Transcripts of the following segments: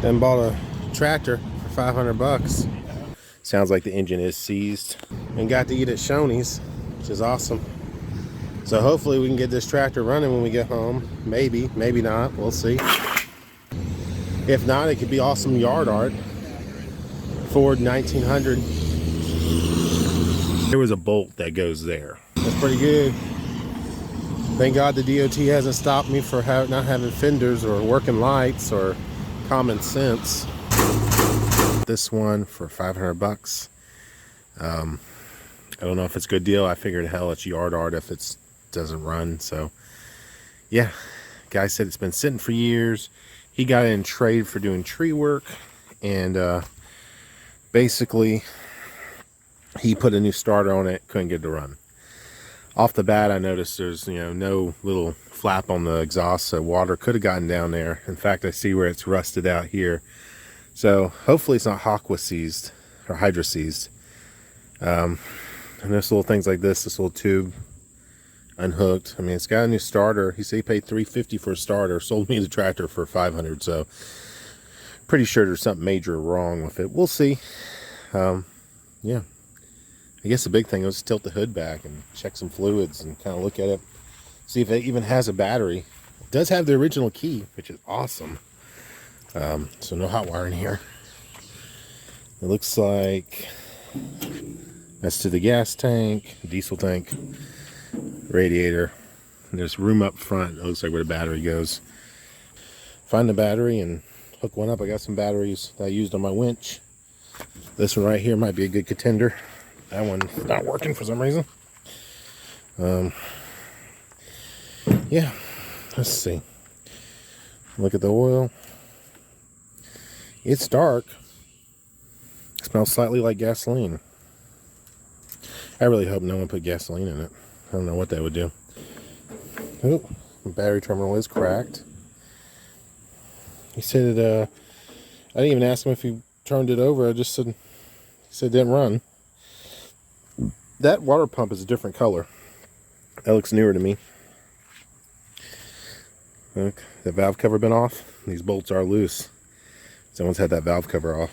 Then bought a tractor for 500 bucks. Sounds like the engine is seized. And got to eat at Shoney's, which is awesome. So hopefully we can get this tractor running when we get home. Maybe, maybe not, we'll see. If not, it could be awesome yard art. Ford 1900. There was a bolt that goes there. That's pretty good. Thank God the DOT hasn't stopped me for not having fenders or working lights or common sense. This one for 500 bucks. I don't know if it's a good deal. I figured, hell, it's yard art if it doesn't run. So yeah, guy said it's been sitting for years. He got it in trade for doing tree work, and basically he put a new starter on it, couldn't get it to run. Off the bat, I noticed there's, you know, no little flap on the exhaust, so water could have gotten down there. In fact, I see where it's rusted out here. So hopefully it's not aqua seized or hydro seized. And there's little things like this little tube unhooked. I mean, it's got a new starter. He said he paid $350 for a starter, sold me the tractor for $500. So pretty sure there's something major wrong with it. We'll see. Yeah. I guess the big thing was tilt the hood back and check some fluids and kind of look at it. See if it even has a battery. It does have the original key, which is awesome. So no hot wire in here. It looks like that's to the gas tank, diesel tank, radiator. And there's room up front. It looks like where the battery goes. Find the battery and hook one up. I got some batteries that I used on my winch. This one right here might be a good contender. That one's not working for some reason. Yeah, let's see. Look at the oil. It's dark. It smells slightly like gasoline. I really hope no one put gasoline in it. I don't know what that would do. Oh, the battery terminal is cracked. He said it, I didn't even ask him if he turned it over. I just said, he said it didn't run. That water pump is a different color. That looks newer to me. Look, the valve cover been off. These bolts are loose. Someone's had that valve cover off.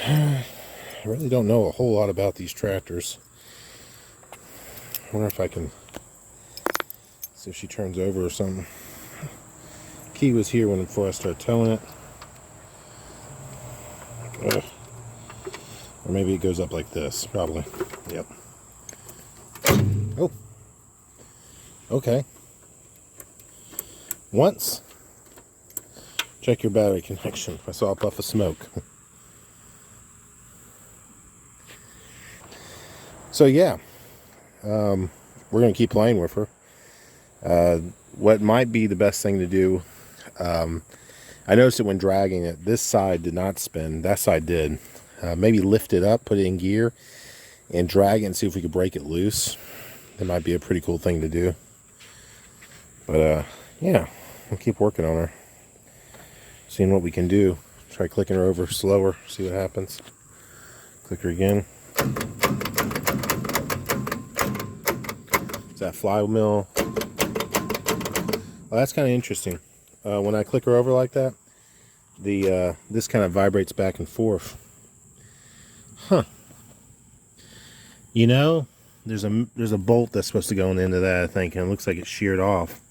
I really don't know a whole lot about these tractors. I wonder if I can see if she turns over or something. Key was here before I started towing it. Ugh. Or maybe it goes up like this, probably. Yep. Oh. Okay. Once. Check your battery connection. I saw a puff of smoke. So yeah. We're going to keep playing with her. What might be the best thing to do, I noticed it when dragging it. This side did not spin. That side did. Maybe lift it up, put it in gear, and drag it and see if we could break it loose. That might be a pretty cool thing to do. But yeah, we'll keep working on her. Seeing what we can do. Try clicking her over slower, see what happens. Click her again. Is that flywheel? Well, that's kind of interesting. When I click her over like that, this kind of vibrates back and forth. Huh. You know, there's a bolt that's supposed to go into that, I think, and it looks like it's sheared off.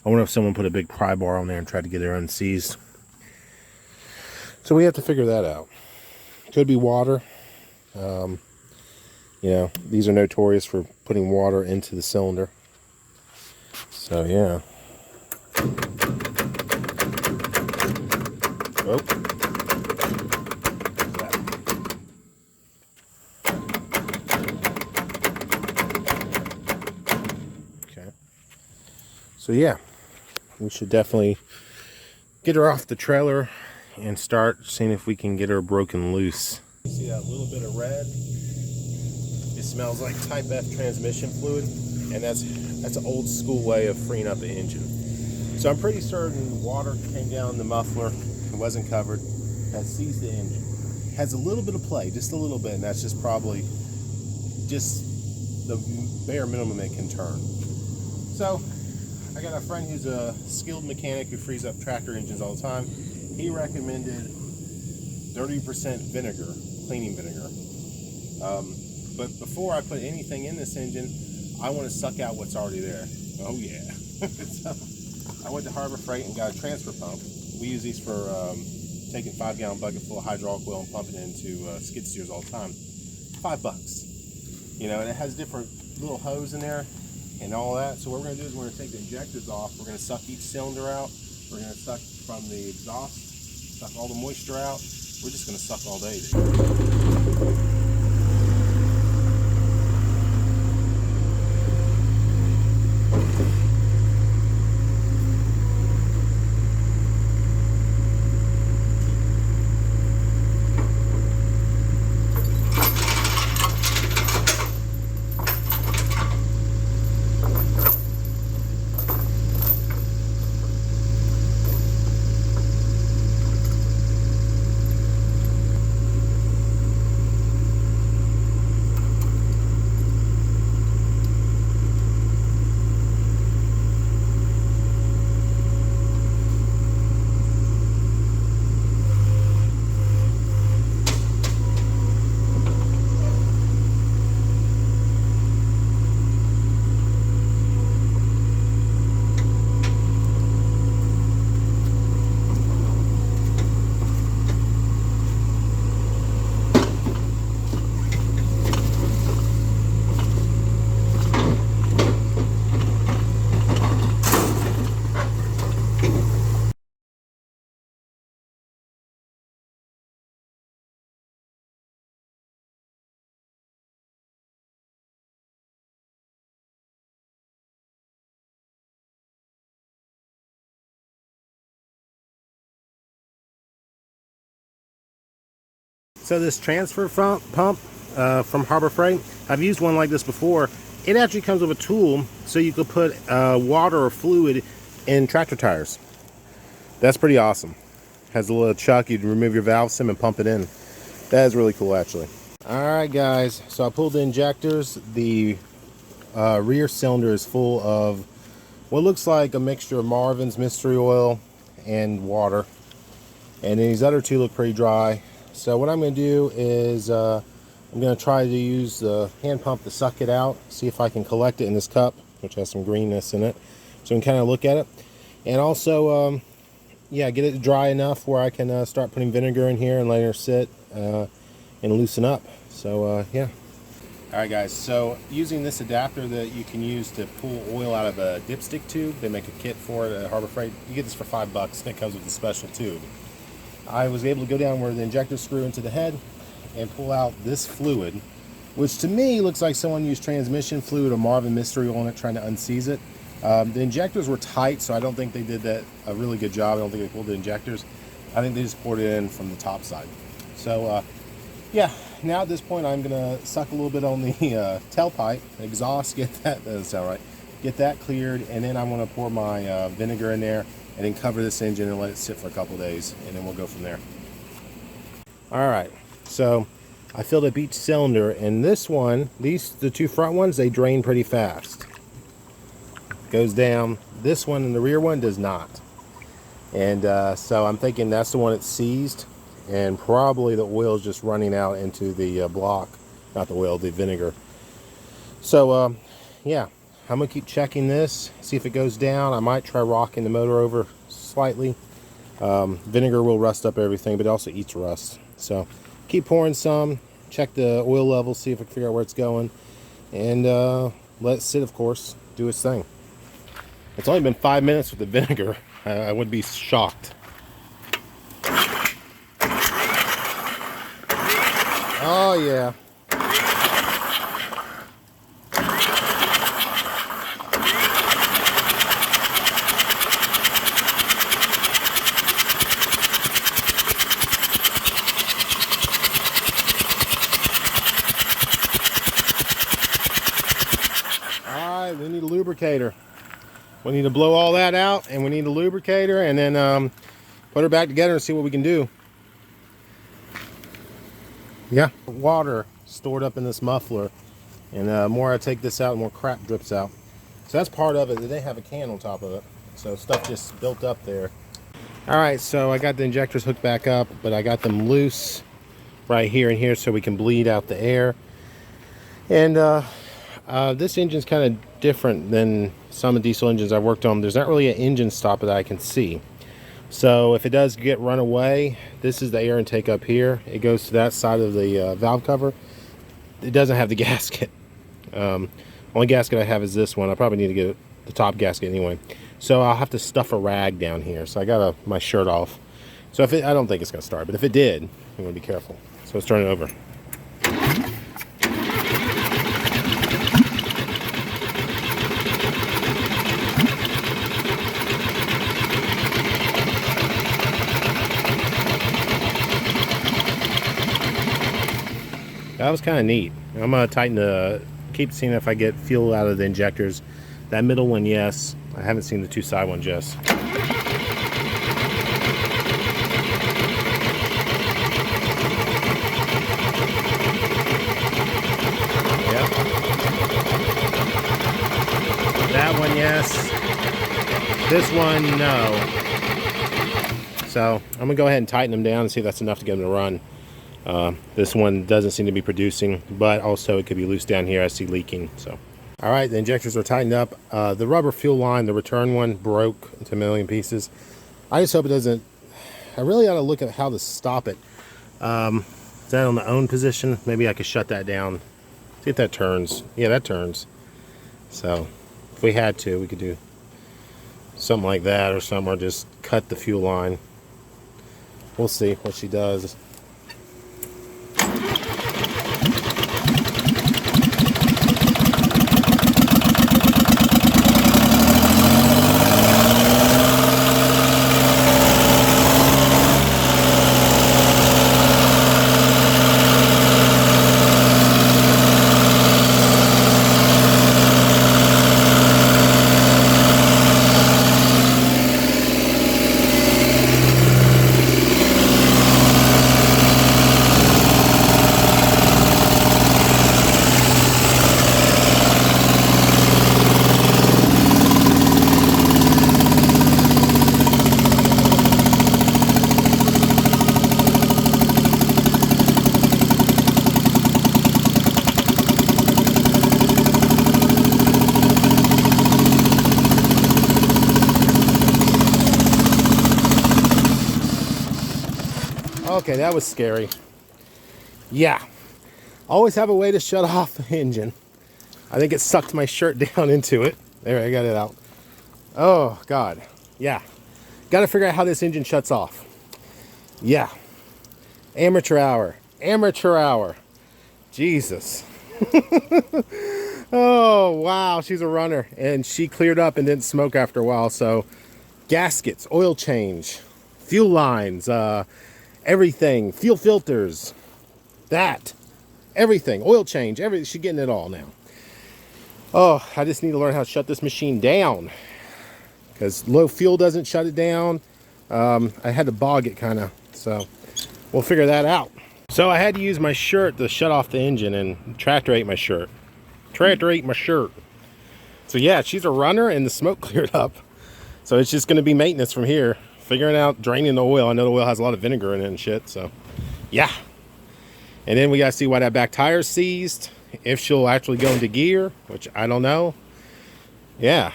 I wonder if someone put a big pry bar on there and tried to get it unseized. So we have to figure that out. Could be water. You know, these are notorious for putting water into the cylinder. So yeah. Oh. Okay. So yeah, we should definitely get her off the trailer and start seeing if we can get her broken loose. You see that little bit of red? It smells like Type F transmission fluid, and that's an old school way of freeing up the engine. So I'm pretty certain water came down the muffler, it wasn't covered, has seized the engine. Has a little bit of play, just a little bit, and that's just probably just the bare minimum it can turn. So I got a friend who's a skilled mechanic who frees up tractor engines all the time. He recommended 30% vinegar, cleaning vinegar. But before I put anything in this engine, I want to suck out what's already there. Oh yeah. So I went to Harbor Freight and got a transfer pump. We use these for taking 5-gallon bucket full of hydraulic oil and pumping it into skid steers all the time. $5. You know, and it has different little hose in there and all that. So what we're going to do is we're going to take the injectors off. We're going to suck each cylinder out. We're going to suck from the exhaust, suck all the moisture out. We're just going to suck all day. So this transfer pump from Harbor Freight, I've used one like this before. It actually comes with a tool so you could put water or fluid in tractor tires. That's pretty awesome. Has a little chuck, you'd remove your valve stem and pump it in. That is really cool actually. Alright guys, so I pulled the injectors. The rear cylinder is full of what looks like a mixture of Marvin's mystery oil and water. And these other two look pretty dry. So what I'm going to do is I'm going to try to use the hand pump to suck it out, see if I can collect it in this cup, which has some greenness in it, so we can kind of look at it. And also, yeah, get it dry enough where I can start putting vinegar in here and letting her sit and loosen up. So, yeah. Alright guys, so using this adapter that you can use to pull oil out of a dipstick tube, they make a kit for it at Harbor Freight. You get this for $5 and it comes with a special tube. I was able to go down where the injectors screw into the head and pull out this fluid, which to me looks like someone used transmission fluid or Marvin mystery oil on it trying to unseize it. The injectors were tight, so I don't think they did that a really good job. I don't think they pulled the injectors. I think they just poured it in from the top side. So yeah, now at this point I'm gonna suck a little bit on the tailpipe, exhaust, get that doesn't sound right, get that cleared, and then I'm gonna pour my vinegar in there and then cover this engine and let it sit for a couple days, and then we'll go from there. Alright, so I filled up each cylinder, and this one, the two front ones, they drain pretty fast. Goes down. This one and the rear one does not. And so I'm thinking that's the one that's seized, and probably the oil is just running out into the block, not the oil, the vinegar. So yeah, I'm gonna keep checking this, see if it goes down. I might try rocking the motor over slightly. Vinegar will rust up everything, but it also eats rust. So keep pouring some, check the oil level, see if I can figure out where it's going, and let it sit, of course, do its thing. It's only been 5 minutes with the vinegar. I would be shocked. Oh yeah. Alright, we need a lubricator. We need to blow all that out, and we need a lubricator, and then put her back together and see what we can do. Yeah, water stored up in this muffler, and the more I take this out, the more crap drips out. So that's part of it. They have a can on top of it. So stuff just built up there. All right, so I got the injectors hooked back up, but I got them loose right here and here so we can bleed out the air. And this engine's kind of different than some of the diesel engines I've worked on. There's not really an engine stopper that I can see. So if it does get run away, this is the air intake up here. It goes to that side of the valve cover. It doesn't have the gasket. Only gasket I have is this one. I probably need to get the top gasket anyway. So I'll have to stuff a rag down here. So I got my shirt off. So if it, I don't think it's going to start, but if it did, I'm going to be careful. So let's turn it over. That was kind of neat. I'm going to tighten the, keep seeing if I get fuel out of the injectors. That middle one, yes. I haven't seen the two side ones, yes. Yep. That one, yes. This one, no. So I'm gonna go ahead and tighten them down and see if that's enough to get them to run. This one doesn't seem to be producing, but also it could be loose down here. I see leaking. So, all right, the injectors are tightened up. The rubber fuel line, the return one, broke into a million pieces. I just hope it doesn't. I really ought to look at how to stop it. Is that on the on position? Maybe I could shut that down. See if that turns. Yeah, that turns. So if we had to, we could do something like that or somewhere. Just cut the fuel line. We'll see what she does. Okay, that was scary. Yeah. Always have a way to shut off the engine. I think it sucked my shirt down into it. There, I got it out. Oh, God. Yeah. Got to figure out how this engine shuts off. Yeah. Amateur hour. Amateur hour. Jesus. Oh, wow. She's a runner. And she cleared up and didn't smoke after a while. So, gaskets, oil change, fuel lines, everything, fuel filters, that, everything, oil change, everything. She's getting it all now. Oh, I just need to learn how to shut this machine down because low fuel doesn't shut it down. I had to bog it kind of, so we'll figure that out. So I had to use my shirt to shut off the engine, and tractor ate my shirt. Tractor ate my shirt. So yeah, she's a runner and the smoke cleared up. So it's just going to be maintenance from here. Figuring out draining the oil. I know the oil has a lot of vinegar in it and shit, so yeah. And then we gotta see why that back tire's seized, if she'll actually go into gear, which I don't know. Yeah.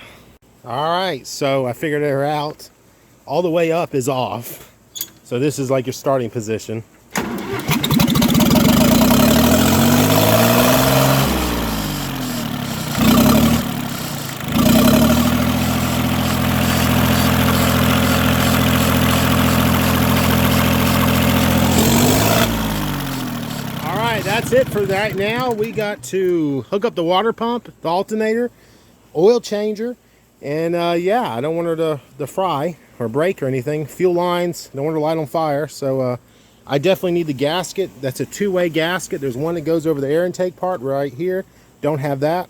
All right, so I figured her out. All the way up is off. So this is like your starting position. That's it for that. Now we got to hook up the water pump, the alternator, oil changer, and yeah, I don't want her to fry or break or anything. Fuel lines, don't want her to light on fire. So I definitely need the gasket. That's a two-way gasket. There's one that goes over the air intake part right here. Don't have that.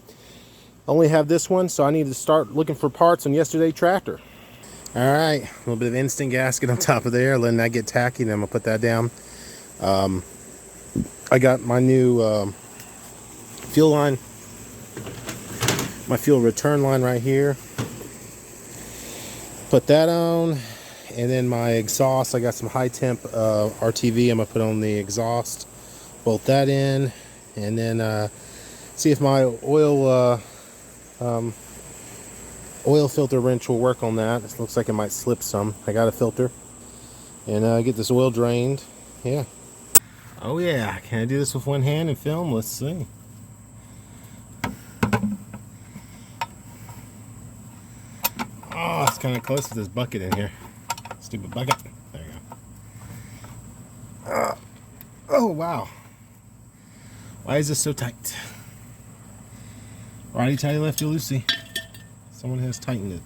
Only have this one, so I need to start looking for parts on yesterday's tractor. All right, a little bit of instant gasket on top of there, letting that get tacky, and then I'm gonna put that down. I got my new fuel line, my fuel return line right here. Put that on, and then my exhaust, I got some high temp RTV I'm gonna put on the exhaust. Bolt that in, and then see if my oil filter wrench will work on that. It looks like it might slip some. I got a filter, and get this oil drained. Yeah. Oh yeah, can I do this with one hand and film? Let's see. Oh, it's kind of close to this bucket in here. Stupid bucket. There you go. Oh wow. Why is this so tight? Righty tighty, lefty loosey. Someone has tightened it.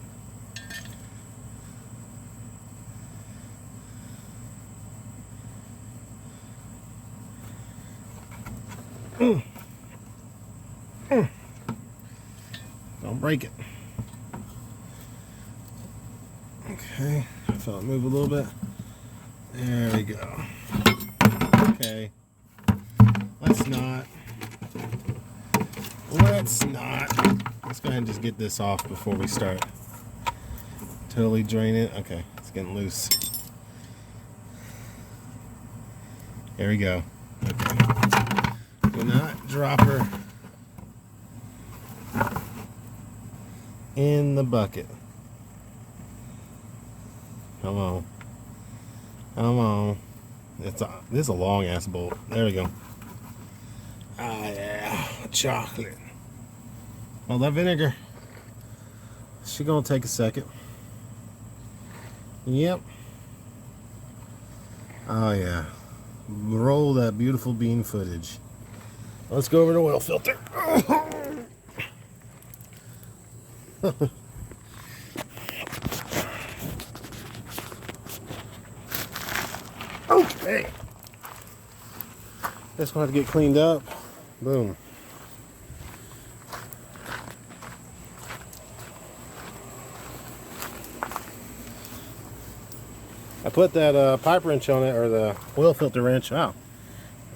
Don't break it. Okay, I felt it move a little bit. There we go. Okay. Let's not. Let's go ahead and just get this off before we start. Totally drain it. Okay, it's getting loose. There we go. Okay. Do not drop her in the bucket. Come on. Come on. This is a long ass bolt. There we go. Ah yeah, chocolate. Well, that vinegar, she gonna take a second. Yep. Oh yeah. Roll that beautiful bean footage. Let's go over to oil filter. Okay. This one had to get cleaned up. Boom. I put that pipe wrench on it, or the oil filter wrench, and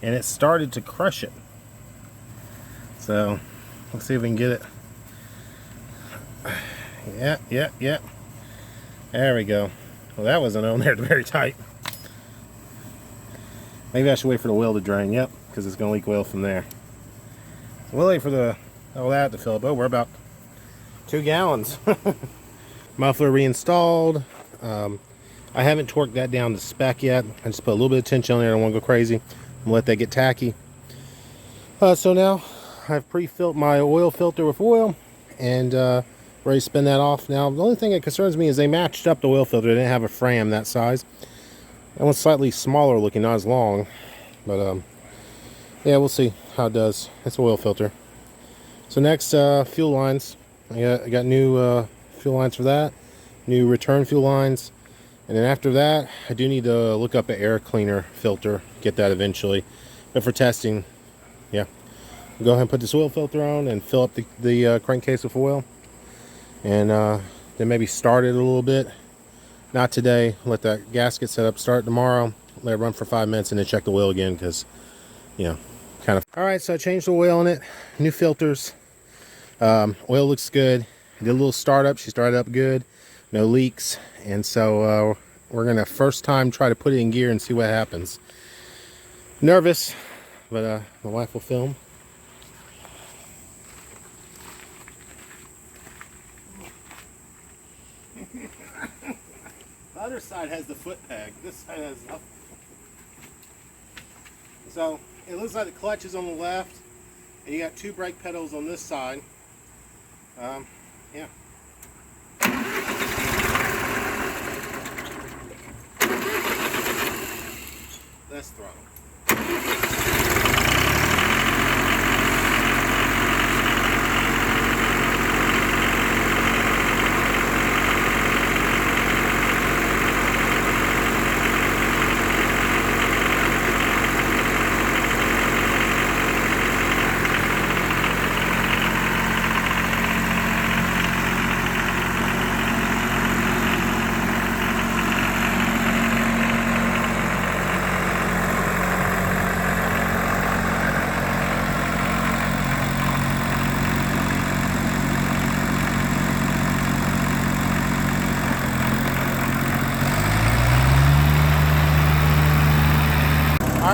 it started to crush it. So let's see if we can get it. Yeah. There we go. Well, that wasn't on there very tight. Maybe I should wait for the oil to drain. Yep, because it's going to leak oil from there. So we'll wait for all that to fill up. Oh, we're about 2 gallons. Muffler reinstalled. I haven't torqued that down to spec yet. I just put a little bit of tension on there. I don't want to go crazy. I'm going to let that get tacky. So now I've pre-filled my oil filter with oil and ready to spin that off. Now, the only thing that concerns me is they matched up the oil filter. They didn't have a Fram that size. That one's slightly smaller looking, not as long. But yeah, we'll see how it does. It's an oil filter. So next, fuel lines. I got new fuel lines for that. New return fuel lines. And then after that, I do need to look up an air cleaner filter. Get that eventually. But for testing, yeah. I'll go ahead and put this oil filter on and fill up the crankcase with oil. And then maybe start it a little bit. Not today. Let that gasket set up. Start tomorrow. Let it run for 5 minutes and then check the oil again because, you know, kind of. All right, so I changed the oil in it. New filters. Oil looks good. Did a little startup. She started up good. No leaks. And so we're going to first time try to put it in gear and see what happens. Nervous, but my wife will film. The other side has the foot peg. This side has nothing. So it looks like the clutch is on the left, and you got 2 brake pedals on this side. Yeah. That's throttle.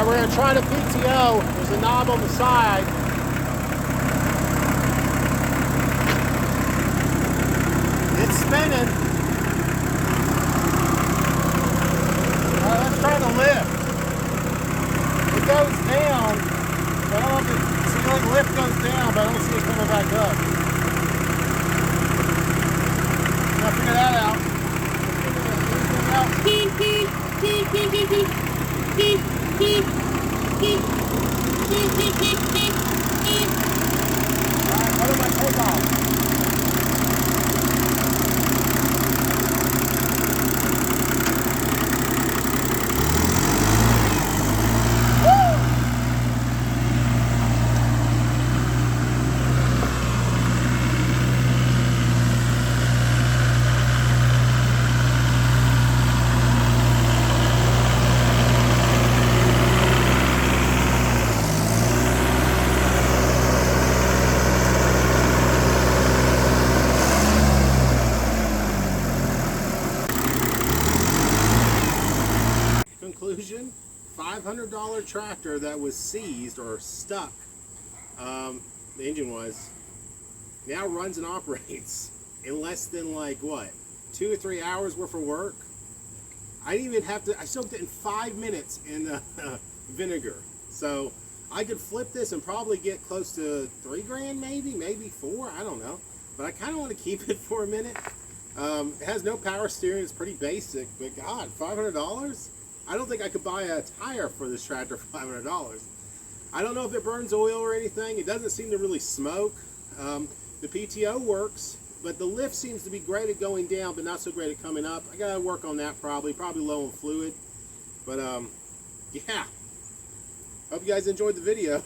we're going to try the PTO. There's a knob on the side. It's spinning. Alright, let's try the lift. It goes down. I don't know if it, see, like lift goes down, but I don't see it coming back up. Gotta figure that out. Alright, what am I take off? Conclusion, $500 tractor that was seized or stuck, the engine was, now runs and operates in less than like what, 2 or 3 hours worth of work. I didn't even have to, I soaked it in 5 minutes in vinegar. So I could flip this and probably get close to 3 grand, maybe 4, I don't know. But I kind of want to keep it for a minute. It has no power steering, it's pretty basic, but God, $500? I don't think I could buy a tire for this tractor for $500. I don't know if it burns oil or anything. It doesn't seem to really smoke. The PTO works, but the lift seems to be great at going down, but not so great at coming up. I gotta work on that probably low on fluid. But yeah, hope you guys enjoyed the video.